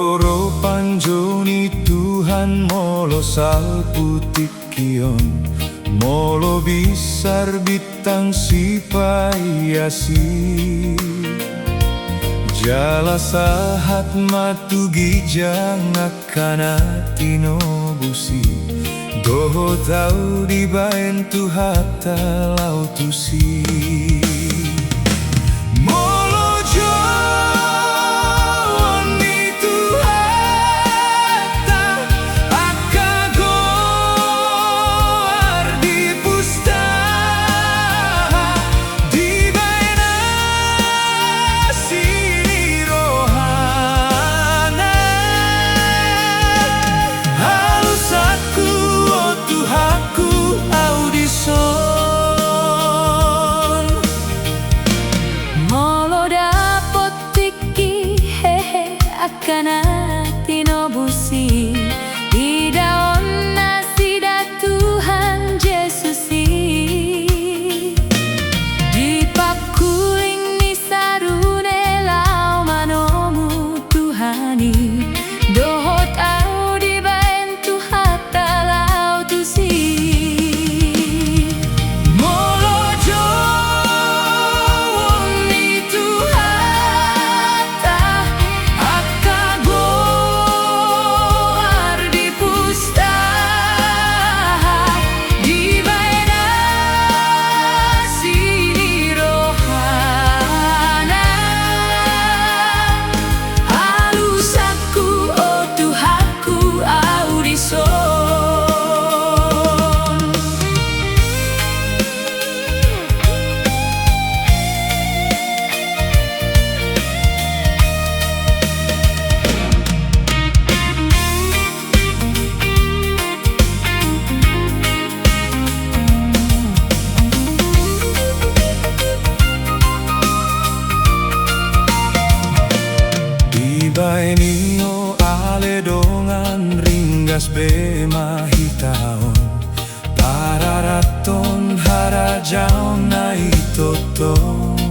Doro panjoni Tuhan molo sal putih kion, molo bisar bitang sipayasi. Jala sahat matu gijang akana tinobusi, doho tau dibaen tu hata lautusi. Kana tinobusi idaon nasida Tuhan Yesusi, dipakuling ni sarune lau manomu Tuhani, dohot au dibaen tu hatta lau tusi. Baenio ale dongan ringgas be mahitaon, pararaton harajaon na itoton.